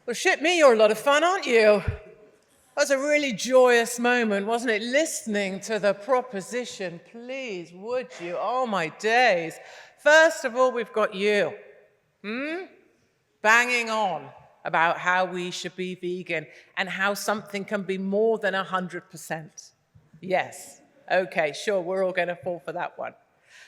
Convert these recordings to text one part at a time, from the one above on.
Well, shit me, you're a lot of fun, aren't you? That was a really joyous moment, wasn't it? Listening to the proposition, please, would you? Oh, my days. First of all, we've got you, banging on about how we should be vegan and how something can be more than 100%. Yes, okay, sure, we're all going to fall for that one.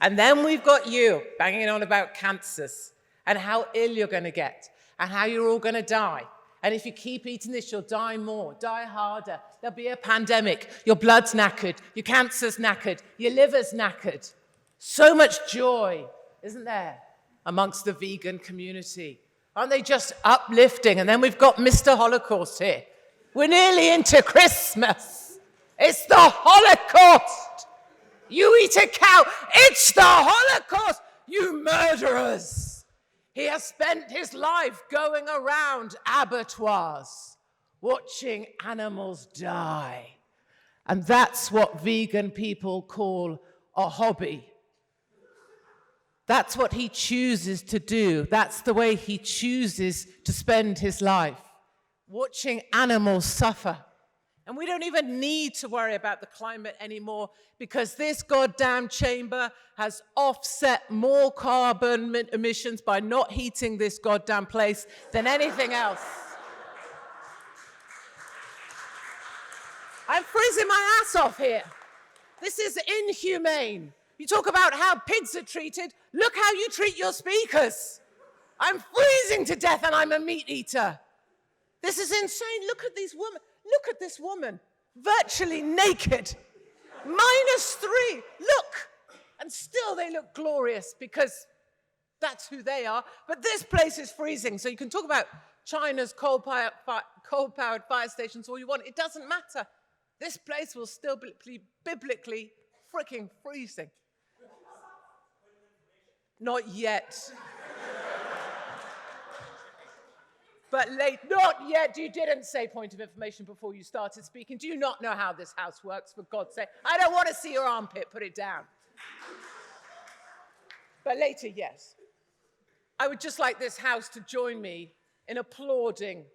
And then we've got you banging on about cancers and how ill you're going to get and how you're all going to die. And if you keep eating this, you'll die more, die harder. There'll be a pandemic. Your blood's knackered. Your cancer's knackered. Your liver's knackered. So much joy, isn't there, amongst the vegan community? Aren't they just uplifting? And then we've got Mr. Holocaust here. We're nearly into Christmas. It's the Holocaust. You eat a cow. It's the Holocaust, you murderers. He has spent his life going around abattoirs, watching animals die. And that's what vegan people call a hobby. That's what he chooses to do. That's the way he chooses to spend his life, watching animals suffer. And we don't even need to worry about the climate anymore because this goddamn chamber has offset more carbon emissions by not heating this goddamn place than anything else. I'm freezing my ass off here. This is inhumane. You talk about how pigs are treated. Look how you treat your speakers. I'm freezing to death and I'm a meat eater. This is insane. Look at these women. Look at this woman, virtually naked, -3. Look, and still they look glorious because that's who they are. But this place is freezing. So you can talk about China's coal-powered fire stations all you want. It doesn't matter. This place will still be biblically freaking freezing. Not yet. But not yet. You didn't say point of information before you started speaking. Do you not know how this house works, for God's sake? I don't want to see your armpit. Put it down. But later, yes. I would just like this house to join me in applauding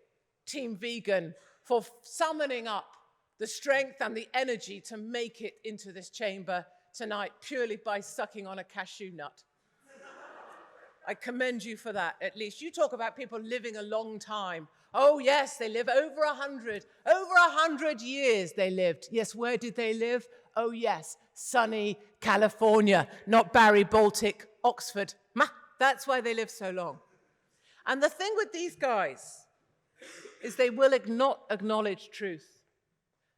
Team Vegan for summoning up the strength and the energy to make it into this chamber tonight purely by sucking on a cashew nut. I commend you for that, at least. You talk about people living a long time. Oh, yes, they live over 100. Over 100 years they lived. Yes, where did they live? Oh, yes, sunny California, not Barry Baltic, Oxford. That's why they live so long. And the thing with these guys is they will not acknowledge truth.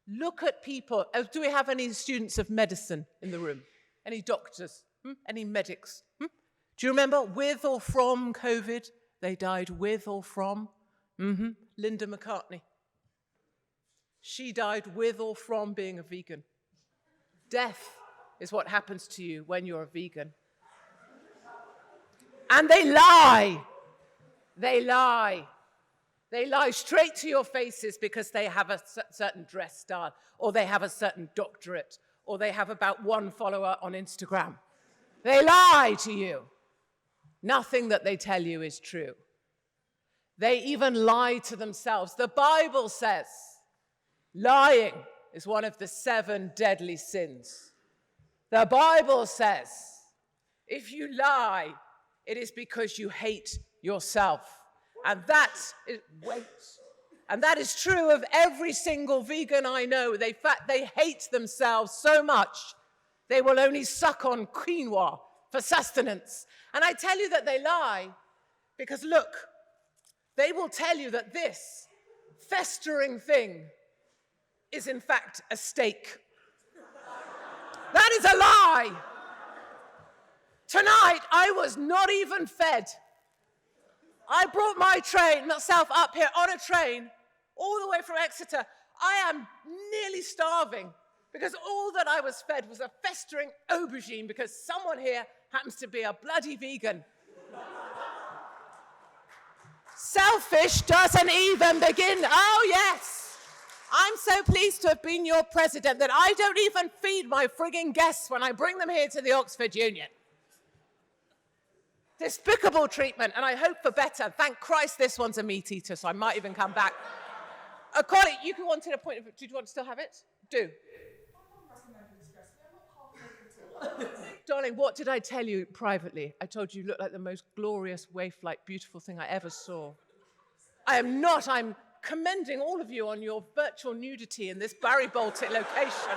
Look at people. Do we have any students of medicine in the room? Any doctors? Any medics? Do you remember with or from COVID? They died with or from? Linda McCartney. She died with or from being a vegan. Death is what happens to you when you're a vegan. And they lie. They lie. They lie straight to your faces because they have a certain dress style, or they have a certain doctorate, or they have about 1 follower on Instagram. They lie to you. Nothing that they tell you is true. They even lie to themselves. The Bible says lying is one of the 7 deadly sins. The Bible says if you lie, it is because you hate yourself. And that is true of every single vegan I know. They hate themselves so much, they will only suck on quinoa for sustenance. And I tell you that they lie because, look, they will tell you that this festering thing is, in fact, a steak. That is a lie. Tonight, I was not even fed. I brought myself up here on a train all the way from Exeter. I am nearly starving because all that I was fed was a festering aubergine because someone here happens to be a bloody vegan. Selfish doesn't even begin. Oh, yes. I'm so pleased to have been your president that I don't even feed my frigging guests when I bring them here to the Oxford Union. Despicable treatment, and I hope for better. Thank Christ this one's a meat eater, so I might even come back. Colleague, you wanted a point of... Do you want to still have it? Do. Darling, what did I tell you privately? I told you looked like the most glorious, waif-like, beautiful thing I ever saw. I am not. I'm commending all of you on your virtual nudity in this Barry Baltic location.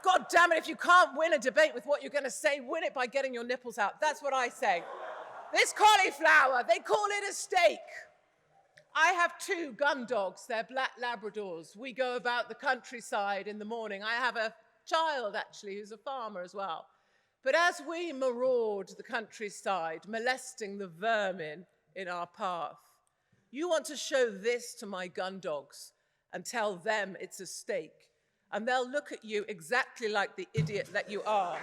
God damn it, if you can't win a debate with what you're going to say, win it by getting your nipples out. That's what I say. This cauliflower, they call it a steak. I have 2 gun dogs. They're black Labradors. We go about the countryside in the morning. I have a child, actually, who's a farmer as well. But as we maraud the countryside, molesting the vermin in our path, you want to show this to my gun dogs and tell them it's a steak. And they'll look at you exactly like the idiot that you are.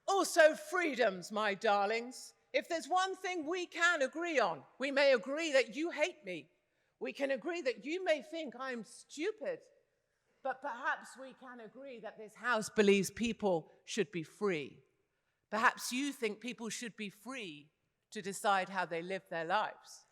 Also, freedoms, my darlings. If there's one thing we can agree on, we may agree that you hate me. We can agree that you may think I'm stupid. But perhaps we can agree that this house believes people should be free. Perhaps you think people should be free to decide how they live their lives.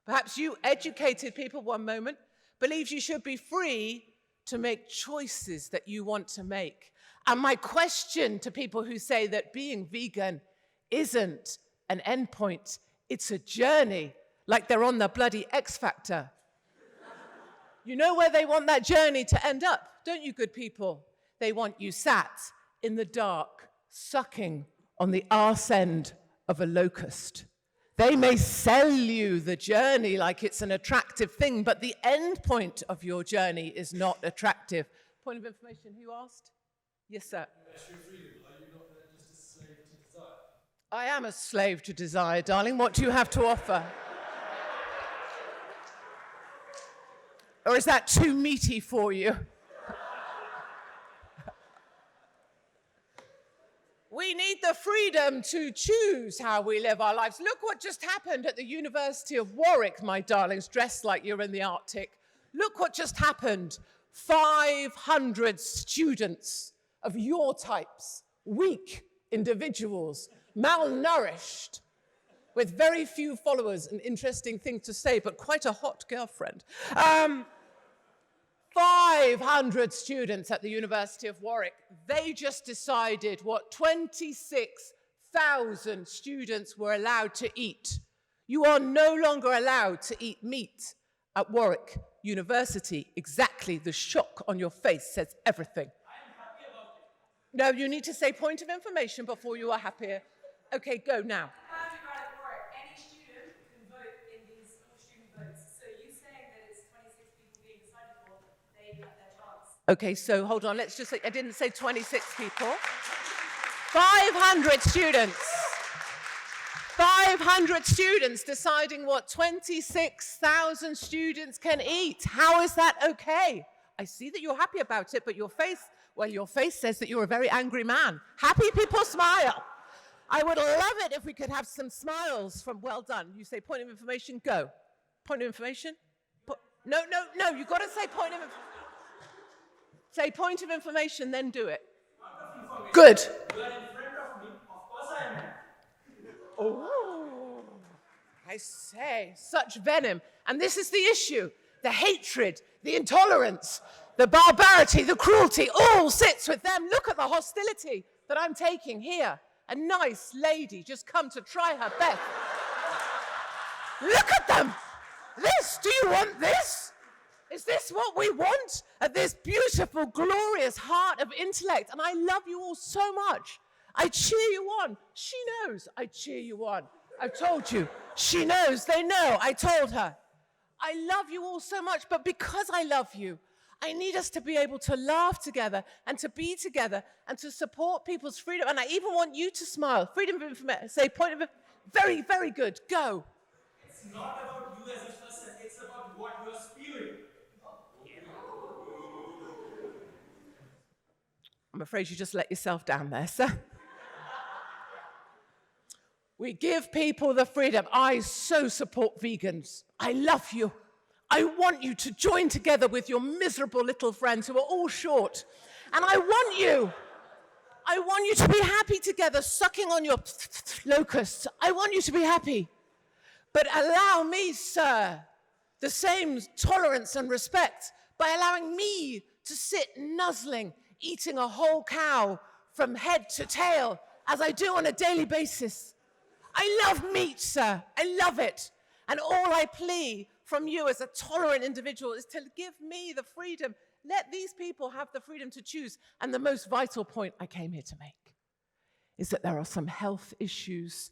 Perhaps you, educated people, one moment, believes you should be free to make choices that you want to make. And my question to people who say that being vegan isn't an endpoint, it's a journey, like they're on the bloody X Factor. You know where they want that journey to end up, don't you, good people? They want you sat in the dark, sucking on the arse end of a locust. They may sell you the journey like it's an attractive thing, but the end point of your journey is not attractive. Point of information, who asked? Yes, sir. Are you not just a slave to desire? I am a slave to desire, darling. What do you have to offer? Or is that too meaty for you? We need the freedom to choose how we live our lives. Look what just happened at the University of Warwick, my darlings, dressed like you're in the Arctic. Look what just happened. 500 students of your types, weak individuals, malnourished, with very few followers, an interesting thing to say, but quite a hot girlfriend. 500 students at the University of Warwick, they just decided what 26,000 students were allowed to eat. You are no longer allowed to eat meat at Warwick University. Exactly, the shock on your face says everything. I am happy about it. No, you need to say point of information before you are happier. Okay, go now. Any student can vote in these student votes. So you saying that it's 26 people being decided for, they have their chance. Okay, so hold on, let's just say, I didn't say 26 people. 500 students. 500 students deciding what 26,000 students can eat. How is that okay? I see that you're happy about it, but your face, well, your face says that you're a very angry man. Happy people smile. I would love it if we could have some smiles from well done. You say point of information, go. Point of information? No, you've got to say point of information. Say point of information, then do it. Good. You are in front of me, of course I am. Oh, I say, such venom. And this is the issue. The hatred, the intolerance, the barbarity, the cruelty, all sits with them. Look at the hostility that I'm taking here. A nice lady just come to try her best. Look at them. This, do you want this? Is this what we want at this beautiful, glorious heart of intellect? And I love you all so much. I cheer you on. She knows I cheer you on. I've told you. She knows. They know. I told her. I love you all so much, but because I love you, I need us to be able to laugh together and to be together and to support people's freedom. And I even want you to smile. Freedom of information. Say point of... Very, very good. Go. It's not about you as a person, it's about what you are spewing. I'm afraid you just let yourself down there, sir. We give people the freedom. I so support vegans. I love you. I want you to join together with your miserable little friends who are all short. And I want you I want you to be happy together, sucking on your locusts. I want you to be happy. But allow me, sir, the same tolerance and respect by allowing me to sit nuzzling, eating a whole cow from head to tail, as I do on a daily basis. I love meat, sir. I love it. And all I plea from you as a tolerant individual is to give me the freedom. Let these people have the freedom to choose. And the most vital point I came here to make is that there are some health issues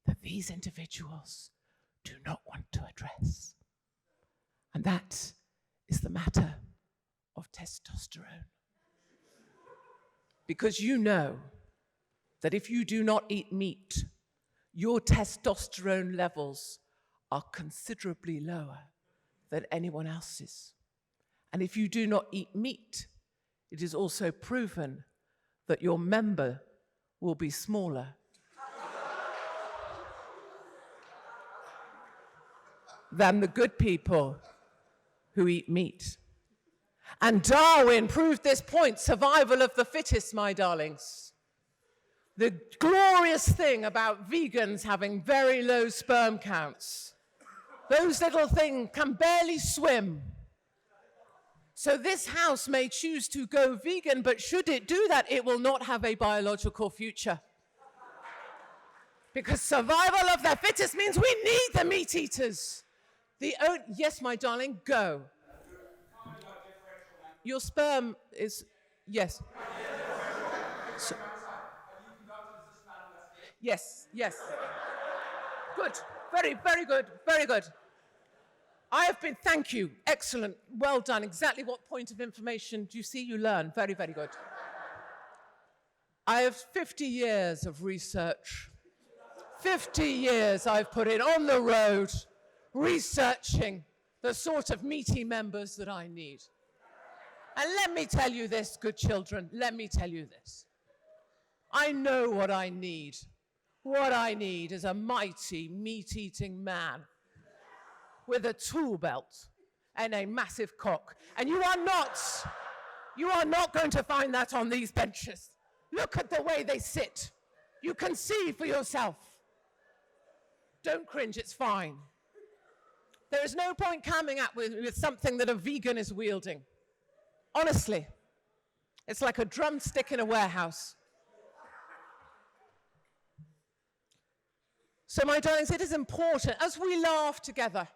that these individuals do not want to address. And that is the matter of testosterone. Because you know that if you do not eat meat, your testosterone levels are considerably lower than anyone else's. And if you do not eat meat, it is also proven that your member will be smaller. Than the good people who eat meat. And Darwin proved this point, survival of the fittest, my darlings. The glorious thing about vegans having very low sperm counts, those little things can barely swim. So this house may choose to go vegan, but should it do that, it will not have a biological future. Because survival of the fittest means we need the meat eaters. Yes, my darling, go. Your sperm is, yes. So, yes. Good, very good, very good. Thank you, excellent, well done. Exactly what point of information do you see? You learn, very good. I have 50 years of research. 50 years I've put in on the road, researching the sort of meaty members that I need. And let me tell you this, good children, let me tell you this. I know what I need. What I need is a mighty, meat-eating man with a tool belt and a massive cock. And you are not going to find that on these benches. Look at the way they sit. You can see for yourself. Don't cringe, it's fine. There is no point coming up with something that a vegan is wielding. Honestly, it's like a drumstick in a warehouse. So, my darlings, it is important, as we laugh together,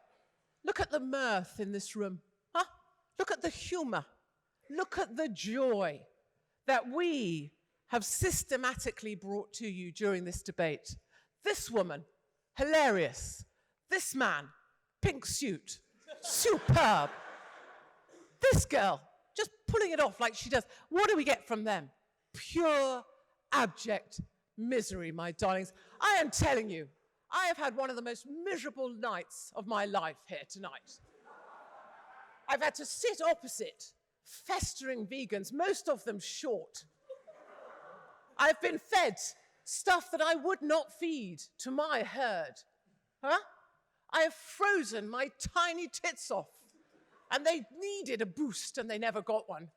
look at the mirth in this room. Huh? Look at the humor. Look at the joy that we have systematically brought to you during this debate. This woman, hilarious. This man, pink suit, superb. This girl, just pulling it off like she does. What do we get from them? Pure, abject misery, my darlings. I am telling you, I have had one of the most miserable nights of my life here tonight. I've had to sit opposite festering vegans, most of them short. I've been fed stuff that I would not feed to my herd. Huh? I have frozen my tiny tits off, and they needed a boost, and they never got one.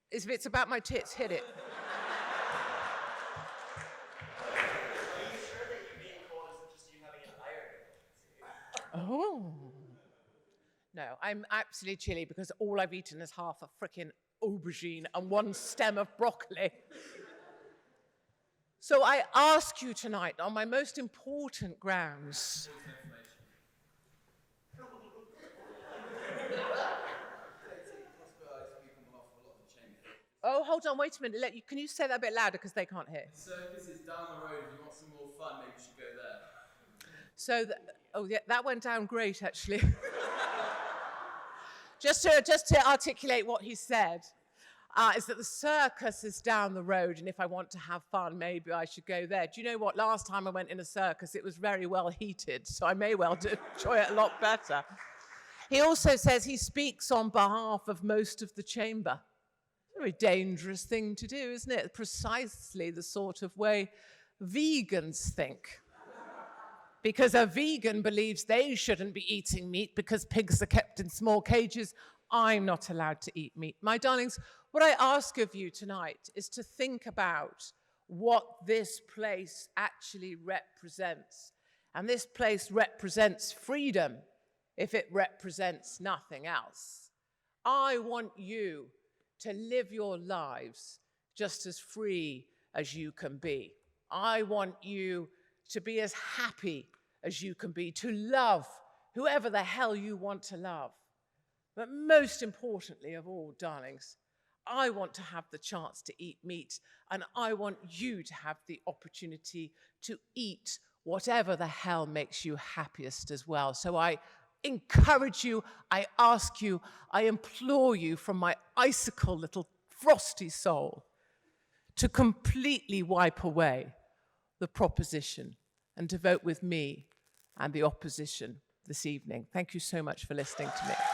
If it's about my tits, hit it. Oh. No, I'm absolutely chilly because all I've eaten is half a frickin' aubergine and one stem of broccoli. So I ask you tonight, on my most important grounds, oh, hold on, wait a minute. Can you say that a bit louder because they can't hear? The circus is down the road. If you want some more fun, maybe you should go there. So, that went down great, actually. just to articulate what he said, is that the circus is down the road, and if I want to have fun, maybe I should go there. Do you know what? Last time I went in a circus, it was very well heated, so I may well enjoy it a lot better. He also says he speaks on behalf of most of the chamber. It's a very dangerous thing to do, isn't it? Precisely the sort of way vegans think. Because a vegan believes they shouldn't be eating meat because pigs are kept in small cages. I'm not allowed to eat meat. My darlings, what I ask of you tonight is to think about what this place actually represents. And this place represents freedom if it represents nothing else. I want you to live your lives just as free as you can be. I want you to be as happy as you can be, to love whoever the hell you want to love. But most importantly of all, darlings, I want to have the chance to eat meat, and I want you to have the opportunity to eat whatever the hell makes you happiest as well. So I encourage you, I ask you, I implore you from my icicle little frosty soul to completely wipe away the proposition and to vote with me and the opposition this evening. Thank you so much for listening to me.